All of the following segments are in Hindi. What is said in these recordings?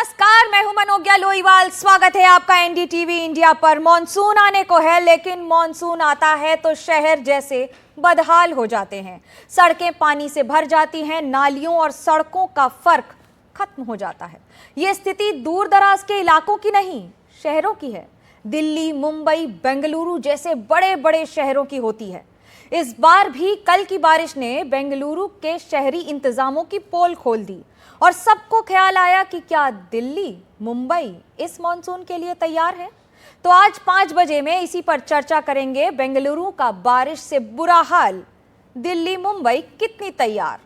नमस्कार, मैं हूं मनोज्ञा लोईवाल। स्वागत है आपका एनडीटीवी इंडिया पर। मॉनसून आने को है, लेकिन मॉनसून आता है तो शहर जैसे बदहाल हो जाते हैं। सड़कें पानी से भर जाती हैं, नालियों और सड़कों का फर्क खत्म हो जाता है। ये स्थिति दूर दराज के इलाकों की नहीं, शहरों की है। दिल्ली, मुंबई, बेंगलुरु जैसे बड़े बड़े शहरों की होती है। इस बार भी कल की बारिश ने बेंगलुरु के शहरी इंतजामों की पोल खोल दी और सबको ख्याल आया कि क्या दिल्ली, मुंबई इस मॉनसून के लिए तैयार है। तो आज 5 बजे में इसी पर चर्चा करेंगे। बेंगलुरु का बारिश से बुरा हाल, दिल्ली, मुंबई कितनी तैयार।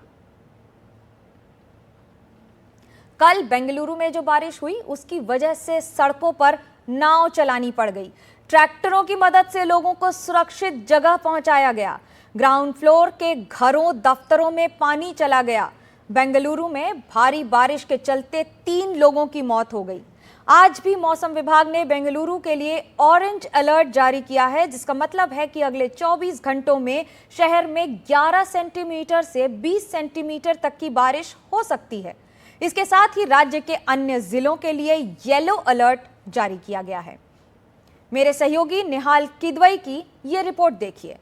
कल बेंगलुरु में जो बारिश हुई उसकी वजह से सड़कों पर नाव चलानी पड़ गई। ट्रैक्टरों की मदद से लोगों को सुरक्षित जगह पहुंचाया गया। ग्राउंड फ्लोर के घरों, दफ्तरों में पानी चला गया। बेंगलुरु में भारी बारिश के चलते 3 लोगों की मौत हो गई। आज भी मौसम विभाग ने बेंगलुरु के लिए ऑरेंज अलर्ट जारी किया है, जिसका मतलब है कि अगले 24 घंटों में शहर में 11 सेंटीमीटर से 20 सेंटीमीटर तक की बारिश हो सकती है। इसके साथ ही राज्य के अन्य जिलों के लिए येलो अलर्ट जारी किया गया है। मेरे सहयोगी निहाल किदवई की ये रिपोर्ट देखिए।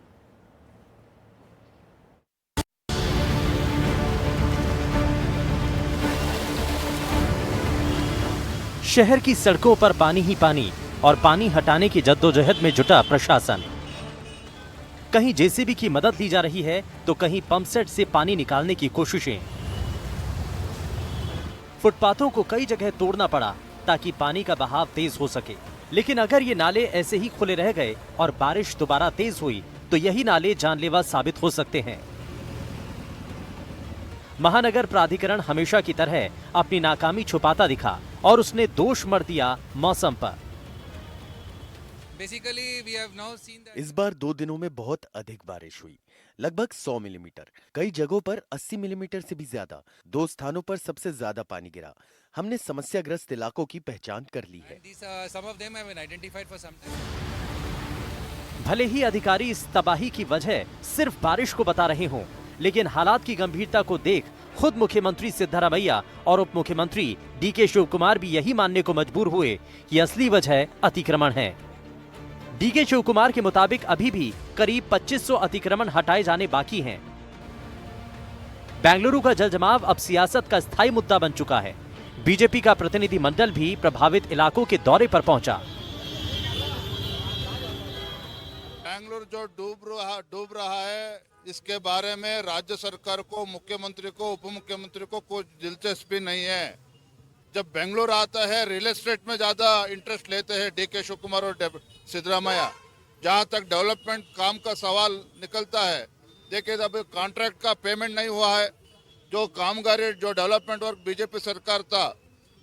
शहर की सड़कों पर पानी ही पानी और पानी हटाने की जद्दोजहद में जुटा प्रशासन। कहीं जेसीबी की मदद ली जा रही है तो कहीं पंपसेट से पानी निकालने की कोशिशें। फुटपाथों को कई जगह तोड़ना पड़ा ताकि पानी का बहाव तेज हो सके। लेकिन अगर ये नाले ऐसे ही खुले रह गए और बारिश दोबारा तेज हुई तो यही नाले जानलेवा साबित हो सकते हैं। महानगर प्राधिकरण हमेशा की तरह अपनी नाकामी छुपाता दिखा और उसने दोष मढ़ दिया मौसम पर। इस बार 2 दिनों में बहुत अधिक बारिश हुई, लगभग 100 मिलीमीटर, कई जगहों पर 80 मिलीमीटर से भी ज्यादा। 2 स्थानों पर सबसे ज्यादा पानी गिरा। हमने समस्याग्रस्त इलाकों की पहचान कर ली है। भले ही अधिकारी इस तबाही की वजह सिर्फ बारिश को बता रहे हों, लेकिन हालात की गंभीरता को देख खुद मुख्यमंत्री सिद्धरामैया और उप मुख्यमंत्री डीके शिव कुमार भी यही मानने को मजबूर हुए कि असली वजह अतिक्रमण है। डीके शिव कुमार के मुताबिक अभी भी करीब 2500 अतिक्रमण हटाए जाने बाकी हैं। बेंगलुरु का जलजमाव अब सियासत का स्थायी मुद्दा बन चुका है। बीजेपी का प्रतिनिधि मंडल भी प्रभावित इलाकों के दौरे पर पहुंचा। बेंगलुरु जो डूब रहा है, इसके बारे में राज्य सरकार को, मुख्यमंत्री को, उप मुख्यमंत्री को कोई दिलचस्पी नहीं है। जब बेंगलुरु आता है, रियल एस्टेट में ज्यादा इंटरेस्ट लेते हैं डीके शिव कुमार और सिद्धरामैया। जहां तक डेवलपमेंट काम का सवाल निकलता है, देखिए अभी कॉन्ट्रैक्ट का पेमेंट नहीं हुआ है। जो कामगारी, जो डेवलपमेंट वर्क बीजेपी सरकार था,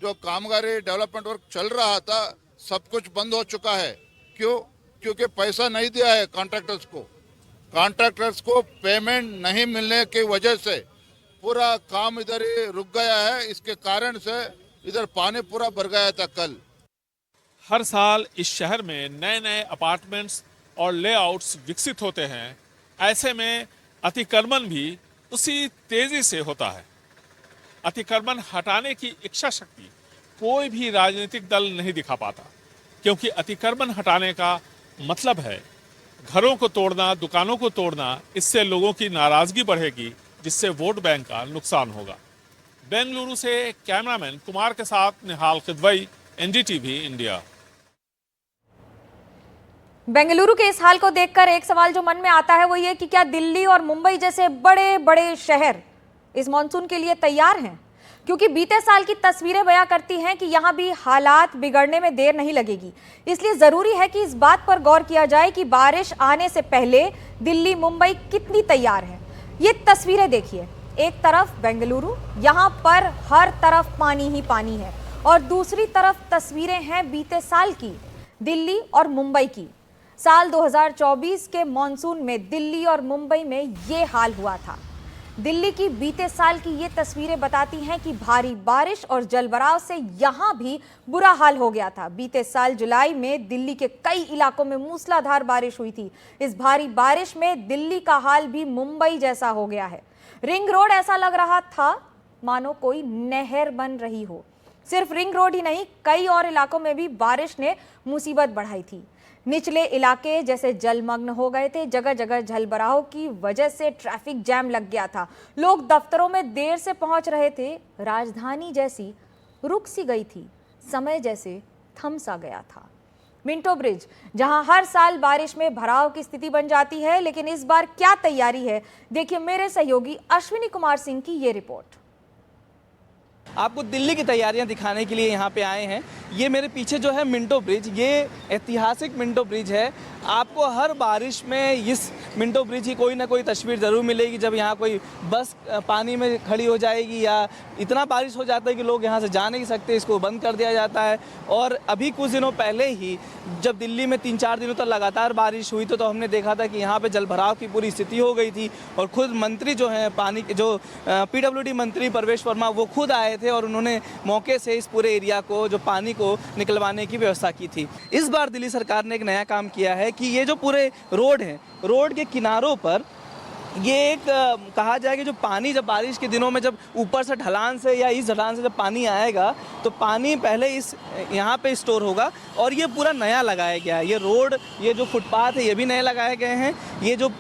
जो कामगारी डेवलपमेंट वर्क चल रहा था, सब कुछ बंद हो चुका है। क्यों? क्योंकि पैसा नहीं दिया है कॉन्ट्रैक्टर्स को पेमेंट नहीं मिलने की वजह से पूरा काम इधर ही रुक गया है। इसके कारण से इधर पानी पूरा भर गया था कल। हर साल इस शहर में नए नए अपार्टमेंट्स और लेआउट्स विकसित होते हैं। ऐसे में अतिक्रमण भी उसी तेजी से होता है। अतिक्रमण हटाने की इच्छा शक्ति कोई भी राजनीतिक दल नहीं दिखा पाता, क्योंकि अतिक्रमण हटाने का मतलब है घरों को तोड़ना, दुकानों को तोड़ना। इससे लोगों की नाराजगी बढ़ेगी, जिससे वोट बैंक का नुकसान होगा। बेंगलुरु से कैमरामैन कुमार के साथ निहाल किदवई, एनडीटीवी इंडिया। बेंगलुरु के इस हाल को देखकर एक सवाल जो मन में आता है वो ये कि क्या दिल्ली और मुंबई जैसे बड़े बड़े शहर इस मॉनसून के लिए तैयार हैं? क्योंकि बीते साल की तस्वीरें बयां करती हैं कि यहां भी हालात बिगड़ने में देर नहीं लगेगी। इसलिए जरूरी है कि इस बात पर गौर किया जाए कि बारिश आने से पहले दिल्ली, मुंबई कितनी तैयार है। ये तस्वीरें देखिए, एक तरफ बेंगलुरु, यहां पर हर तरफ पानी ही पानी है, और दूसरी तरफ तस्वीरें हैं बीते साल की, दिल्ली और मुंबई की। साल 2024 के मॉनसून में दिल्ली और मुंबई में ये हाल हुआ था। दिल्ली की बीते साल की ये तस्वीरें बताती हैं कि भारी बारिश और जलभराव से यहां भी बुरा हाल हो गया था। बीते साल जुलाई में दिल्ली के कई इलाकों में मूसलाधार बारिश हुई थी। इस भारी बारिश में दिल्ली का हाल भी मुंबई जैसा हो गया है। रिंग रोड ऐसा लग रहा था मानो कोई नहर बन रही हो। सिर्फ रिंग रोड ही नहीं, कई और इलाकों में भी बारिश ने मुसीबत बढ़ाई थी। निचले इलाके जैसे जलमग्न हो गए थे, जगह जगह जलभराव की वजह से ट्रैफिक जैम लग गया था, लोग दफ्तरों में देर से पहुंच रहे थे, राजधानी जैसी रुक सी गई थी, समय जैसे थम सा गया था। मिंटो ब्रिज, जहां हर साल बारिश में भराव की स्थिति बन जाती है, लेकिन इस बार क्या तैयारी है, देखिए मेरे सहयोगी अश्विनी कुमार सिंह की ये रिपोर्ट। आपको दिल्ली की तैयारियां दिखाने के लिए यहाँ पे आए हैं। ये मेरे पीछे जो है मिंटो ब्रिज, ये ऐतिहासिक मिंटो ब्रिज है। आपको हर बारिश में इस मिंटो ब्रिज की कोई ना कोई तस्वीर ज़रूर मिलेगी, जब यहाँ कोई बस पानी में खड़ी हो जाएगी या इतना बारिश हो जाता है कि लोग यहाँ से जा नहीं सकते, इसको बंद कर दिया जाता है। और अभी कुछ दिनों पहले ही जब दिल्ली में 3-4 दिनों तक लगातार बारिश हुई तो हमने देखा था कि यहाँ पे जलभराव की पूरी स्थिति हो गई थी। और खुद मंत्री जो हैं पानी के, जो PWD मंत्री प्रवेश वर्मा, वो खुद आए थे और उन्होंने मौके से इस पूरे एरिया को, जो पानी को निकलवाने की व्यवस्था की थी। इस बार दिल्ली सरकार ने एक नया काम किया है कि ये जो पूरे रोड हैं, रोड के किनारों पर ये एक कहा जाए कि जो पानी जब बारिश के दिनों में जब ऊपर से ढलान से या इस ढलान से जब पानी आएगा तो पानी पहले इस यहाँ पे स्टोर होगा। और ये पूरा नया लगाया गया है। ये रोड, ये जो फुटपाथ है, ये भी नए लगाए गए हैं। ये जो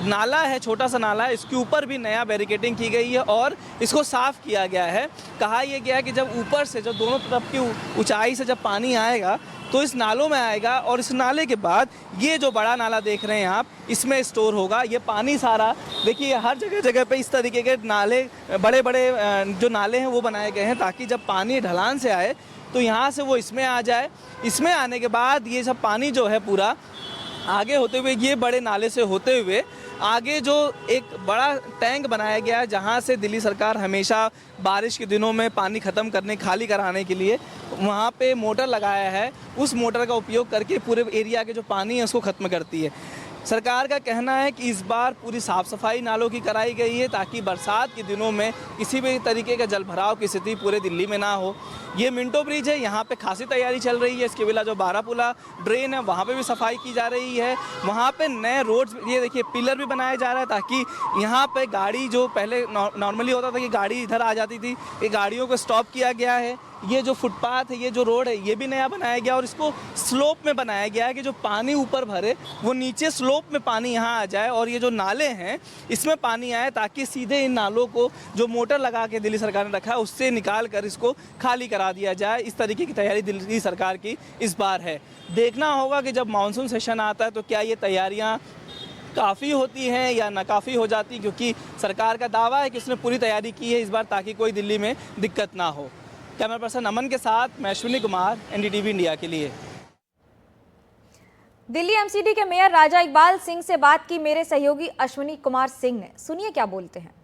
नाला है, छोटा सा नाला है, इसके ऊपर भी नया बैरिकेडिंग की गई है और इसको साफ़ किया गया है। कहा यह गया है कि जब ऊपर से, जब दोनों तरफ की ऊंचाई से जब पानी आएगा तो इस नालों में आएगा और इस नाले के बाद ये जो बड़ा नाला देख रहे हैं आप, इसमें स्टोर होगा। ये पानी सारा, देखिए हर जगह जगह पे इस तरीके के नाले, बड़े बड़े जो नाले हैं वो बनाए गए हैं ताकि जब पानी ढलान से आए तो यहाँ से वो इसमें आ जाए। इसमें आने के बाद ये सब पानी जो है पूरा आगे होते हुए, ये बड़े नाले से होते हुए आगे जो एक बड़ा टैंक बनाया गया है, जहाँ से दिल्ली सरकार हमेशा बारिश के दिनों में पानी ख़त्म करने, खाली कराने के लिए वहाँ पे मोटर लगाया है। उस मोटर का उपयोग करके पूरे एरिया के जो पानी है उसको ख़त्म करती है। सरकार का कहना है कि इस बार पूरी साफ़ सफाई नालों की कराई गई है ताकि बरसात के दिनों में किसी भी तरीके का जलभराव की स्थिति पूरे दिल्ली में ना हो। ये मिंटो ब्रिज है, यहाँ पे खासी तैयारी चल रही है। इसके अलावा जो बारापुला ड्रेन है वहाँ पे भी सफाई की जा रही है। वहाँ पे नए रोड्स, ये देखिए पिलर भी बनाया जा रहा है ताकि यहाँ पे गाड़ी, जो पहले नॉर्मली होता था कि गाड़ी इधर आ जाती थी, ये गाड़ियों को स्टॉप किया गया है। ये जो फुटपाथ है, ये जो रोड है, ये भी नया बनाया गया और इसको स्लोप में बनाया गया है कि जो पानी ऊपर भरे वो नीचे स्लोप में पानी यहाँ आ जाए और ये जो नाले हैं इसमें पानी आए ताकि सीधे इन नालों को जो मोटर लगा के दिल्ली सरकार ने रखा है उससे निकाल कर इसको खाली करा दिया जाए। इस तरीके की तैयारी दिल्ली सरकार की इस बार है। देखना होगा कि जब मानसून सेशन आता है तो क्या ये तैयारियाँ काफ़ी होती हैं या नाकाफ़ी हो जाती, क्योंकि सरकार का दावा है कि उसने पूरी तैयारी की है इस बार ताकि कोई दिल्ली में दिक्कत ना हो। कैमरा पर्सन अमन के साथ मैं अश्विनी कुमार, NDTV इंडिया के लिए। दिल्ली MCD के मेयर राजा इकबाल सिंह से बात की मेरे सहयोगी अश्विनी कुमार सिंह ने, सुनिए क्या बोलते हैं।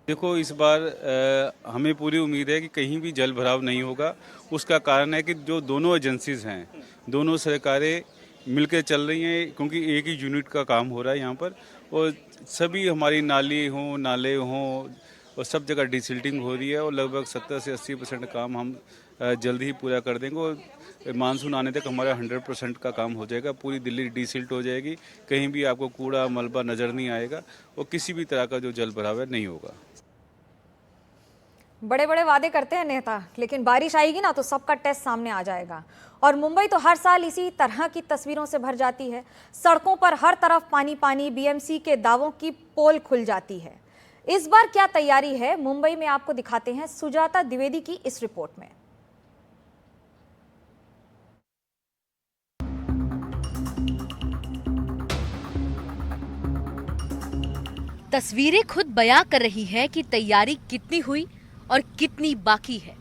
देखो, इस बार हमें पूरी उम्मीद है कि कहीं भी जल भराव नहीं होगा। उसका कारण है कि जो दोनों एजेंसीज हैं, दोनों सरकारें मिलकर चल रही हैं, क्योंकि एक ही यूनिट का काम हो रहा है यहाँ पर और सभी हमारी नाले हों और सब जगह डिसिल्टिंग हो रही है और लगभग 70 से 80% काम हम जल्दी ही पूरा कर देंगे और मानसून आने तक हमारा 100% का काम हो जाएगा। पूरी दिल्ली डिसिल्ट हो जाएगी, कहीं भी आपको कूड़ा मलबा नज़र नहीं आएगा और किसी भी तरह का जो जल भराव है नहीं होगा। बड़े बड़े वादे करते हैं नेता, लेकिन बारिश आएगी ना तो सबका टेस्ट सामने आ जाएगा। और मुंबई तो हर साल इसी तरह की तस्वीरों से भर जाती है। सड़कों पर हर तरफ पानी पानी, BMC के दावों की पोल खुल जाती है। इस बार क्या तैयारी है मुंबई में, आपको दिखाते हैं सुजाता द्विवेदी की इस रिपोर्ट में। तस्वीरें खुद बयां कर रही हैं कि तैयारी कितनी हुई और कितनी बाकी है।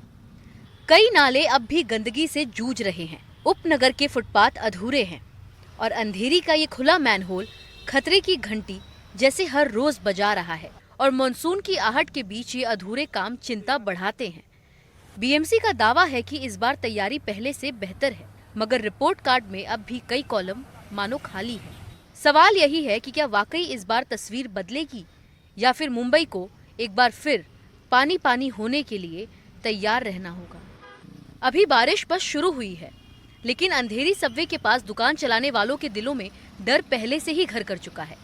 कई नाले अब भी गंदगी से जूझ रहे हैं, उपनगर के फुटपाथ अधूरे हैं और अंधेरी का ये खुला मैनहोल खतरे की घंटी जैसे हर रोज बजा रहा है। और मानसून की आहट के बीच ये अधूरे काम चिंता बढ़ाते हैं। BMC का दावा है कि इस बार तैयारी पहले से बेहतर है, मगर रिपोर्ट कार्ड में अब भी कई कॉलम मानो खाली है। सवाल यही है कि क्या वाकई इस बार तस्वीर बदलेगी या फिर मुंबई को एक बार फिर पानी पानी होने के लिए तैयार रहना होगा। अभी बारिश बस शुरू हुई है, लेकिन अंधेरी सबवे के पास दुकान चलाने वालों के दिलों में डर पहले से ही घर कर चुका है।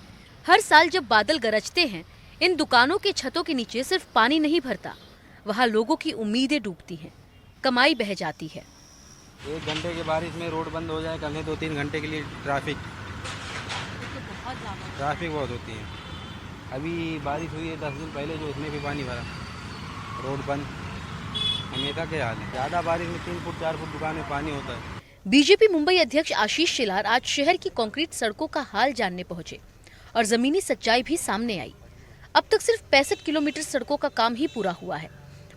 हर साल जब बादल गरजते हैं, इन दुकानों के छतों के नीचे सिर्फ पानी नहीं भरता वहाँ लोगों की उम्मीदें डूबती हैं, कमाई बह जाती है। 1 घंटे की बारिश में रोड बंद हो जाए, कल 2-3 घंटे के लिए ट्रैफिक बहुत होती है। अभी बारिश हुई है 10 दिन पहले, जो उसमें भी पानी भरा, रोड बंद। हमेशा के हाल है, ज़्यादा बारिश में 3 फुट 4 फुट दुकान में पानी होता है। बीजेपी मुंबई अध्यक्ष आशीष शेलार आज शहर की कंक्रीट सड़कों का हाल जानने पहुंचे और जमीनी सच्चाई भी सामने आई। अब तक सिर्फ 65 किलोमीटर सड़कों का काम ही पूरा हुआ है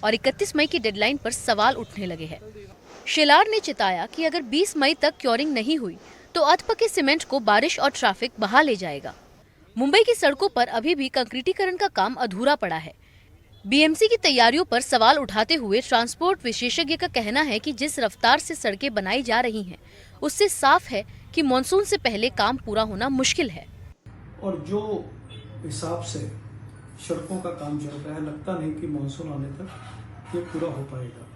और 31 मई की डेडलाइन पर सवाल उठने लगे हैं। शेलार ने चिताया कि अगर 20 मई तक क्योरिंग नहीं हुई तो अधपके सीमेंट को बारिश और ट्रैफिक बहा ले जाएगा। मुंबई की सड़कों पर अभी भी कंक्रीटीकरण का काम अधूरा पड़ा है। बीएमसी की तैयारियों पर सवाल उठाते हुए ट्रांसपोर्ट विशेषज्ञ का कहना है कि जिस रफ्तार से सड़कें बनाई जा रही हैं, उससे साफ है कि मॉनसून से पहले काम पूरा होना मुश्किल है। और जो हिसाब से सड़कों का काम चल रहा है, लगता नहीं कि मॉनसून आने तक ये पूरा हो पाएगा।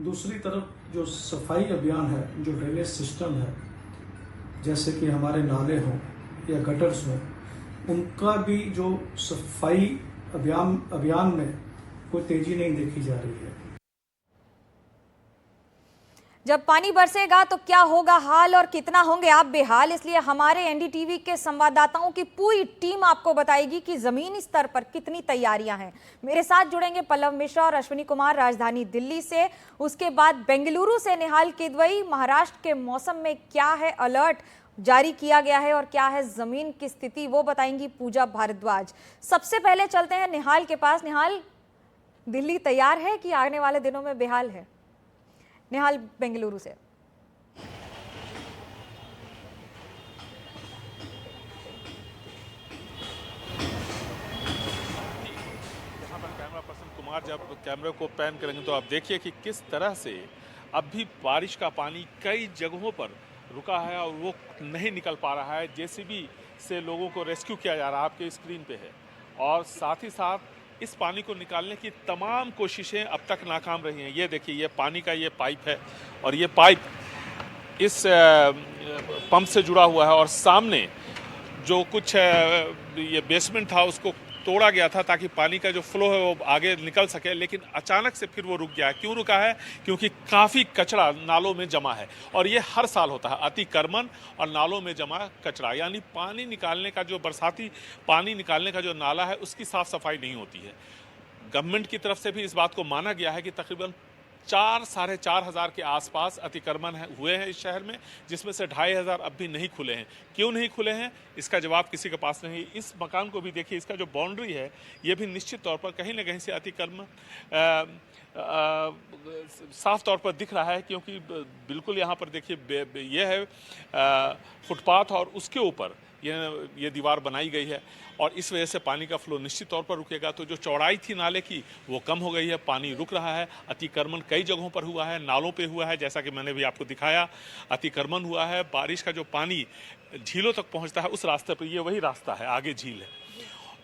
दूसरी तरफ जो सफाई अभियान है, जो ड्रेनेज सिस्टम है, जैसे कि हमारे नाले हों या गटर्स हों, उनका भी जो सफाई अभियान में कोई तेजी नहीं देखी जा रही है। जब पानी बरसेगा तो क्या होगा हाल और कितना होंगे आप बेहाल, इसलिए हमारे एनडीटीवी के संवाददाताओं की पूरी टीम आपको बताएगी कि जमीनी स्तर पर कितनी तैयारियां हैं। मेरे साथ जुड़ेंगे पल्लव मिश्रा और अश्विनी कुमार राजधानी दिल्ली से, उसके बाद बेंगलुरु से निहाल किदवई। महाराष्ट्र के मौसम में क्या है अलर्ट जारी किया गया है और क्या है जमीन की स्थिति, वो बताएंगी पूजा भारद्वाज। सबसे पहले चलते हैं निहाल के पास। निहाल, दिल्ली तैयार है कि आने वाले दिनों में बेहाल है? निहाल बेंगलुरु से। यहाँ पर कैमरा पर्सन कुमार जब कैमरे को पैन करेंगे तो आप देखिए कि किस तरह से अब भी बारिश का पानी कई जगहों पर रुका है और वो नहीं निकल पा रहा है। जेसीबी से लोगों को रेस्क्यू किया जा रहा है, आपके स्क्रीन पे है। और साथ ही साथ इस पानी को निकालने की तमाम कोशिशें अब तक नाकाम रही हैं। ये देखिए, ये पानी का ये पाइप है और ये पाइप इस पंप से जुड़ा हुआ है और सामने जो कुछ ये बेसमेंट था उसको तोड़ा गया था ताकि पानी का जो फ्लो है वो आगे निकल सके, लेकिन अचानक से फिर वो रुक गया। क्यों रुका है? क्योंकि काफ़ी कचरा नालों में जमा है और ये हर साल होता है, अतिक्रमण और नालों में जमा कचरा, यानी पानी निकालने का जो बरसाती पानी निकालने का जो नाला है उसकी साफ सफाई नहीं होती है। गवर्नमेंट की तरफ से भी इस बात को माना गया है कि तकरीबन 4-4.5 हज़ार के आसपास अतिक्रमण हुए हैं इस शहर में, जिसमें से 2,500 अब भी नहीं खुले हैं। क्यों नहीं खुले हैं इसका जवाब किसी के पास नहीं। इस मकान को भी देखिए, इसका जो बाउंड्री है ये भी निश्चित तौर पर कहीं ना कहीं से अतिक्रमण साफ तौर पर दिख रहा है, क्योंकि बिल्कुल यहाँ पर देखिए ये है फुटपाथ और उसके ऊपर ये दीवार बनाई गई है और इस वजह से पानी का फ्लो निश्चित तौर पर रुकेगा। तो जो चौड़ाई थी नाले की वो कम हो गई है, पानी रुक रहा है। अतिक्रमण कई जगहों पर हुआ है, नालों पे हुआ है, जैसा कि मैंने भी आपको दिखाया, अतिक्रमण हुआ है। बारिश का जो पानी झीलों तक पहुंचता है उस रास्ते पर, ये वही रास्ता है, आगे झील है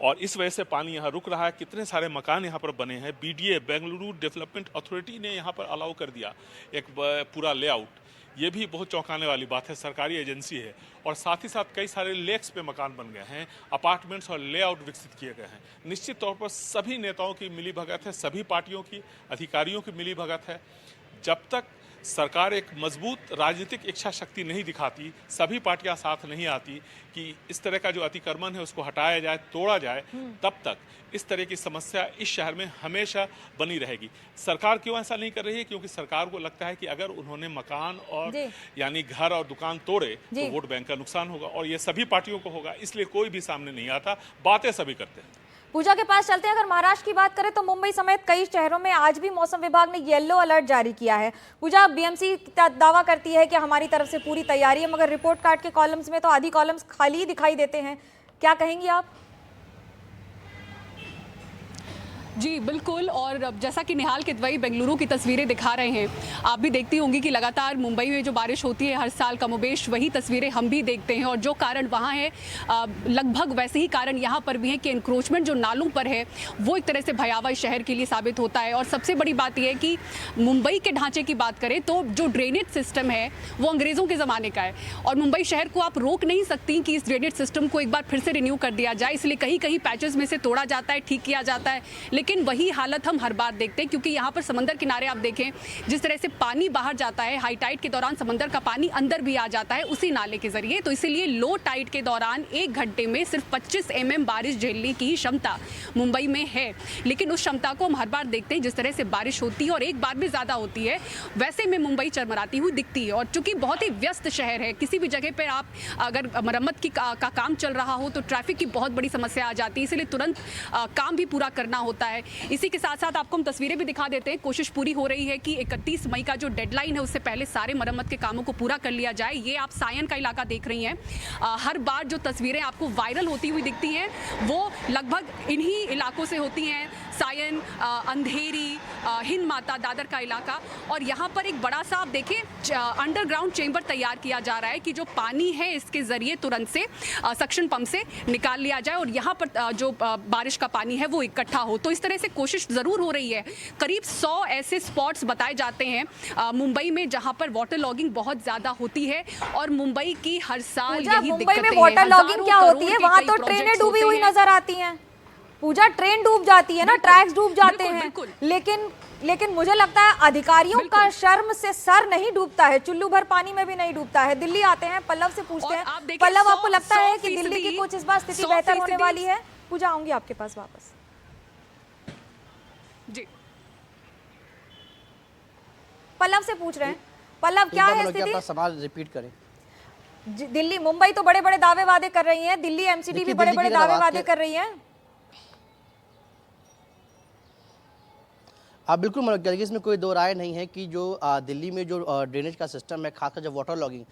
और इस वजह से पानी यहाँ रुक रहा है। कितने सारे मकान यहाँ पर बने हैं। बीडीए बेंगलुरु डेवलपमेंट अथॉरिटी ने यहाँ पर अलाउ कर दिया एक पूरा लेआउट, ये भी बहुत चौंकाने वाली बात है। सरकारी एजेंसी है और साथ ही साथ कई सारे लेक्स पे मकान बन गए हैं, अपार्टमेंट्स और लेआउट विकसित किए गए हैं। निश्चित तौर पर सभी नेताओं की मिलीभगत है, सभी पार्टियों की अधिकारियों की मिलीभगत है। जब तक सरकार एक मजबूत राजनीतिक इच्छा शक्ति नहीं दिखाती, सभी पार्टियां साथ नहीं आती कि इस तरह का जो अतिक्रमण है उसको हटाया जाए, तोड़ा जाए, तब तक इस तरह की समस्या इस शहर में हमेशा बनी रहेगी। सरकार क्यों ऐसा नहीं कर रही है? क्योंकि सरकार को लगता है कि अगर उन्होंने मकान और यानी घर और दुकान तोड़े तो वोट बैंक का नुकसान होगा और ये सभी पार्टियों को होगा, इसलिए कोई भी सामने नहीं आता, बातें सभी करते हैं। पूजा के पास चलते हैं। अगर महाराष्ट्र की बात करें तो मुंबई समेत कई शहरों में आज भी मौसम विभाग ने येलो अलर्ट जारी किया है। पूजा, बीएमसी दावा करती है कि हमारी तरफ से पूरी तैयारी है, मगर रिपोर्ट कार्ड के कॉलम्स में तो आधी कॉलम्स खाली दिखाई देते हैं, क्या कहेंगी आप? जी बिल्कुल, और जैसा कि निहाल किदवई बेंगलुरु की तस्वीरें दिखा रहे हैं, आप भी देखती होंगी कि लगातार मुंबई में जो बारिश होती है हर साल कमोबेश वही तस्वीरें हम भी देखते हैं और जो कारण वहाँ है लगभग वैसे ही कारण यहाँ पर भी है कि इंक्रोचमेंट जो नालों पर है वो एक तरह से भयावह शहर के लिए साबित होता है। और सबसे बड़ी बात यह है कि मुंबई के ढांचे की बात करें तो जो ड्रेनेज सिस्टम है वो अंग्रेज़ों के ज़माने का है और मुंबई शहर को आप रोक नहीं सकती कि इस ड्रेनेज सिस्टम को एक बार फिर से रिन्यू कर दिया जाए, इसलिए कहीं कहीं पैचेस में से तोड़ा जाता है, ठीक किया जाता है, लेकिन वही हालत हम हर बार देखते हैं, क्योंकि यहाँ पर समंदर किनारे आप देखें जिस तरह से पानी बाहर जाता है, हाई टाइड के दौरान समंदर का पानी अंदर भी आ जाता है उसी नाले के जरिए। तो इसीलिए लो टाइड के दौरान 1 घंटे में सिर्फ 25 mm बारिश झेलने की क्षमता मुंबई में है, लेकिन उस क्षमता को हम हर बार देखते हैं। जिस तरह से बारिश होती है और एक बार भी ज़्यादा होती है, वैसे में मुंबई चरमराती हुई दिखती है। और चूंकि बहुत ही व्यस्त शहर है, किसी भी जगह पर आप अगर मरम्मत का काम चल रहा हो तो ट्रैफिक की बहुत बड़ी समस्या आ जाती है, इसलिए तुरंत काम भी पूरा करना होता है। इसी के साथ साथ आपको हम तस्वीरें भी दिखा देते हैं। कोशिश पूरी हो रही है कि 31 मई का जो डेडलाइन है उससे पहले सारे मरम्मत के कामों को पूरा कर लिया जाए। ये आप सायन का इलाका देख रही हैं। हर बार जो तस्वीरें आपको वायरल होती हुई दिखती हैं वो लगभग इन्हीं इलाकों से होती हैं। सायन, अंधेरी, हिंद माता, दादर का इलाका। और यहाँ पर एक बड़ा सा आप देखें अंडरग्राउंड चेंबर तैयार किया जा रहा है कि जो पानी है इसके जरिए तुरंत से सक्शन पंप से निकाल लिया जाए और यहाँ पर जो बारिश का पानी है वो इकट्ठा हो। तो इस तरह से कोशिश ज़रूर हो रही है। करीब 100 ऐसे स्पॉट्स बताए जाते हैं मुंबई में जहाँ पर वाटर लॉगिंग बहुत ज़्यादा होती है और मुंबई की हर साल यही मुंबई में वाटर लॉगिंग क्या होती है? वहाँ तो ट्रेनें डूबी हुई नजर आती हैं। पूजा, ट्रेन डूब जाती है ना, ट्रैक्स डूब जाते हैं। लेकिन मुझे लगता है अधिकारियों का शर्म से सर नहीं डूबता है, चुल्लू भर पानी में भी नहीं डूबता है। दिल्ली आते हैं, पल्लव से पूछते हैं। पल्लव, आपको लगता है कि दिल्ली की कुछ इस बार स्थिति बेहतर होने वाली है? पूजा, आऊंगी आपके पास वापस। जी, पल्लव से पूछ रहे हैं। पल्लव, क्या है स्थिति? सवाल रिपीट करें। दिल्ली, मुंबई तो बड़े बड़े दावे वादे कर रही है, दिल्ली एमसीडी भी बड़े बड़े दावे वादे कर रही है। हाँ बिल्कुल मनोज गर्ग, इसमें कोई दो राय नहीं है कि जो दिल्ली में जो ड्रेनेज का सिस्टम है, खासकर जब वाटर लॉगिंग,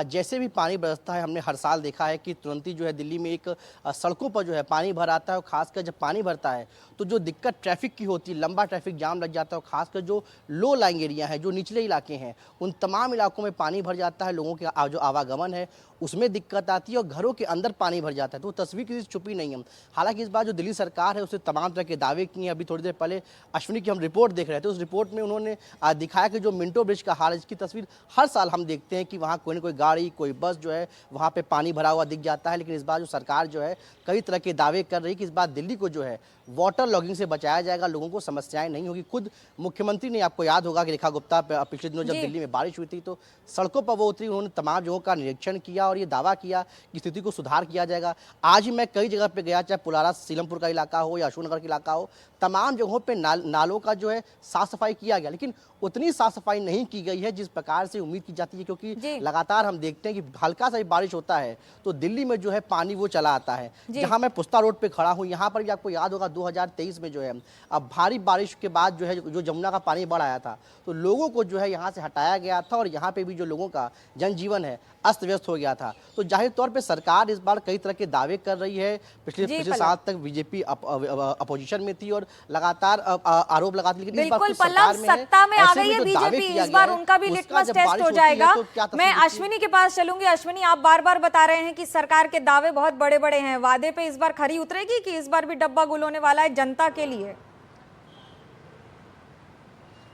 जैसे भी पानी बरसता है, हमने हर साल देखा है कि तुरंत ही जो है दिल्ली में एक सड़कों पर जो है पानी भर आता है। और खासकर जब पानी भरता है तो जो दिक्कत ट्रैफिक की होती है, लंबा ट्रैफिक जाम लग जाता है। और खासकर जो लो लाइंग एरिया है, जो निचले इलाके हैं, उन तमाम इलाकों में पानी भर जाता है। लोगों के जो आवागमन है उसमें दिक्कत आती है और घरों के अंदर पानी भर जाता है। तो वो तस्वीर किसी से छुपी नहीं है। हालांकि इस बार जो दिल्ली सरकार है उसने तमाम तरह के दावे किए हैं। अभी थोड़ी देर पहले अश्विनी की हम रिपोर्ट देख रहे थे, उस रिपोर्ट में उन्होंने दिखाया कि जो मिंटो ब्रिज का हाल है, इसकी तस्वीर हर साल हम देखते हैं कि वहाँ कोई ना कोई गाड़ी, कोई बस जो है वहाँ पे पानी भरा हुआ दिख जाता है। लेकिन इस बार जो सरकार जो है कई तरह के दावे कर रही है कि इस बार दिल्ली को जो है वाटर लॉगिंग से बचाया जाएगा, लोगों को समस्याएं नहीं होगी। खुद मुख्यमंत्री ने, आपको याद होगा कि रेखा गुप्ता पिछले दिनों जब दिल्ली में बारिश हुई थी तो सड़कों पर वो उतरी, उन्होंने तमाम जगहों का निरीक्षण किया और ये दावा किया कि स्थिति को सुधार किया जाएगा। आज ही मैं कई जगह पे गया, चाहे पुलारा सीलमपुर का इलाका हो या अशोकनगर का इलाका हो, तमाम जगहों पे नालों का जो है साफ सफाई किया गया, लेकिन उतनी साफ सफाई नहीं की गई है जिस प्रकार से उम्मीद की जाती है। क्योंकि लगातार हम देखते हैं कि हल्का सा भी बारिश होता है तो दिल्ली में जो है पानी वो चला आता है। जहां मैं पुस्ता रोड पे खड़ा हूं, यहाँ पर भी आपको याद होगा 2023 में जो है अब भारी बारिश के बाद जो है जो जमुना का पानी बढ़ आया था तो लोगों को जो है यहाँ से हटाया गया था और यहाँ पे भी जो लोगों का जनजीवन है अस्त व्यस्त हो गया था। तो जाहिर तौर पे सरकार इस बार कई तरह के दावे कर रही है। पिछले साल तक बीजेपी अपोजिशन में थी और लगातार आरोप लगाती, लेकिन इस बार सत्ता में आ गई है बीजेपी, इस बार उनका भी लिटमस टेस्ट हो जाएगा। मैं अश्विनी के पास चलूंगी। अश्विनी, आप बार बार बता रहे हैं कि सरकार के दावे बहुत बड़े बड़े हैं, वादे पे इस बार खरी उतरेगी कि इस बार भी डब्बा गुल होने वाला है जनता के लिए?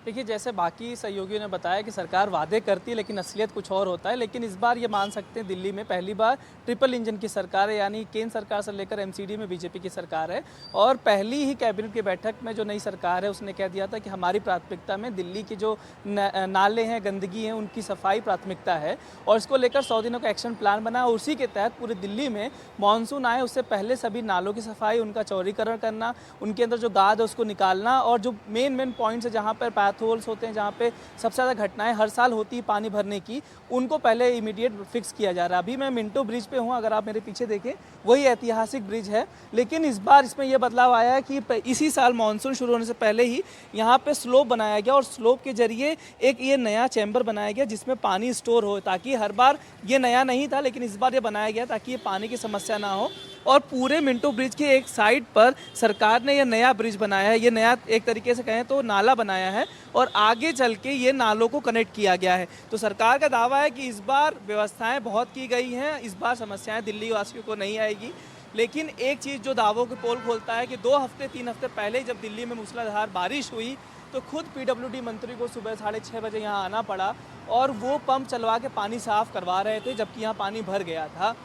देखिए, जैसे बाकी सहयोगियों ने बताया कि सरकार वादे करती है लेकिन असलियत कुछ और होता है। लेकिन इस बार ये मान सकते हैं दिल्ली में पहली बार ट्रिपल इंजन की सरकार है, यानी केंद्र सरकार से लेकर एमसीडी में बीजेपी की सरकार है। और पहली ही कैबिनेट की बैठक में जो नई सरकार है उसने कह दिया था कि हमारी प्राथमिकता में दिल्ली की जो नाले हैं, गंदगी हैं, उनकी सफाई प्राथमिकता है। और इसको लेकर 100 दिनों का एक्शन प्लान बना और उसी के तहत पूरे दिल्ली में मानसून आए उससे पहले सभी नालों की सफाई, उनका चौड़ीकरण करना, उनके अंदर जो गाद है उसको निकालना और जो मेन पॉइंट्स है जहाँ पर होल्स होते हैं, जहाँ पे सबसे ज़्यादा घटनाएं हर साल होती है पानी भरने की, उनको पहले इमीडिएट फिक्स किया जा रहा है। अभी मैं मिंटो ब्रिज पे हूँ, अगर आप मेरे पीछे देखें वही ऐतिहासिक ब्रिज है। लेकिन इस बार इसमें यह बदलाव आया है कि इसी साल मानसून शुरू होने से पहले ही यहाँ पे स्लोप बनाया गया और स्लोप के जरिए एक ये नया चैम्बर बनाया गया जिसमें पानी स्टोर हो, ताकि हर बार ये नया नहीं था लेकिन इस बार ये बनाया गया ताकि ये पानी की समस्या ना हो। और पूरे मिंटो ब्रिज के एक साइड पर सरकार ने यह नया ब्रिज बनाया है, ये नया एक तरीके से कहें तो नाला बनाया है और आगे चल के ये नालों को कनेक्ट किया गया है। तो सरकार का दावा है कि इस बार व्यवस्थाएं बहुत की गई हैं, इस बार समस्याएं दिल्ली वासियों को नहीं आएगी। लेकिन एक चीज़ जो दावों के पोल खोलता है कि 2 हफ्ते 3 हफ्ते पहले जब दिल्ली में मूसलाधार बारिश हुई तो खुद पीडब्ल्यूडी मंत्री को सुबह 6:30 बजे यहाँ आना पड़ा और वो पंप चलवा के पानी साफ करवा रहे थे जबकि यहाँ पानी भर गया था।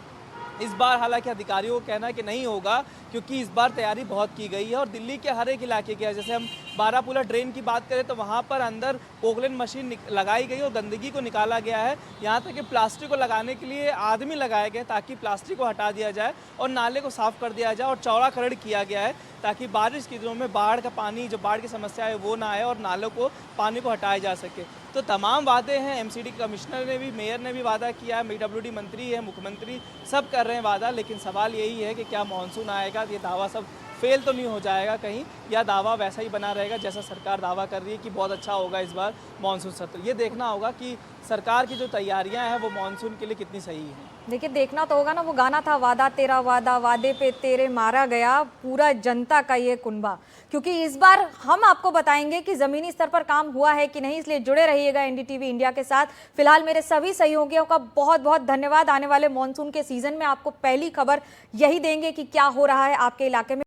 इस बार हालांकि अधिकारियों का कहना है कि नहीं होगा, क्योंकि इस बार तैयारी बहुत की गई है और दिल्ली के हर एक इलाके के, जैसे हम बारापुला ड्रेन की बात करें तो वहाँ पर अंदर पोकलेन मशीन लगाई गई और गंदगी को निकाला गया है। यहाँ तक कि प्लास्टिक को लगाने के लिए आदमी लगाए गए ताकि प्लास्टिक को हटा दिया जाए और नाले को साफ कर दिया जाए और चौड़ाकरण किया गया है ताकि बारिश के दिनों में बाढ़ का पानी, जो बाढ़ की समस्या है वो ना आए और नालों को, पानी को हटाया जा सके। तो तमाम वादे हैं, एमसीडी कमिश्नर ने भी, मेयर ने भी वादा किया है, पीडब्ल्यूडी मंत्री है, मुख्यमंत्री सब कर रहे हैं वादा, लेकिन सवाल यही है कि क्या मानसून आएगा, ये दावा सब फेल तो नहीं हो जाएगा कहीं, या दावा वैसा ही बना रहेगा जैसा सरकार दावा कर रही है कि बहुत अच्छा होगा इस बार मानसून सत्र। ये देखना होगा कि सरकार की जो तैयारियां हैं वो मानसून के लिए कितनी सही हैं। देखिए, देखना तो होगा ना, वो गाना था वादा तेरा वादा, वादे पे तेरे मारा गया, पूरा जनता का ये कुनबा। क्योंकि इस बार हम आपको बताएंगे कि जमीनी स्तर पर काम हुआ है कि नहीं, इसलिए जुड़े रहिएगा एनडीटीवी इंडिया के साथ। फिलहाल मेरे सभी सहयोगियों का बहुत बहुत धन्यवाद। आने वाले मानसून के सीजन में आपको पहली खबर यही देंगे कि क्या हो रहा है आपके इलाके में।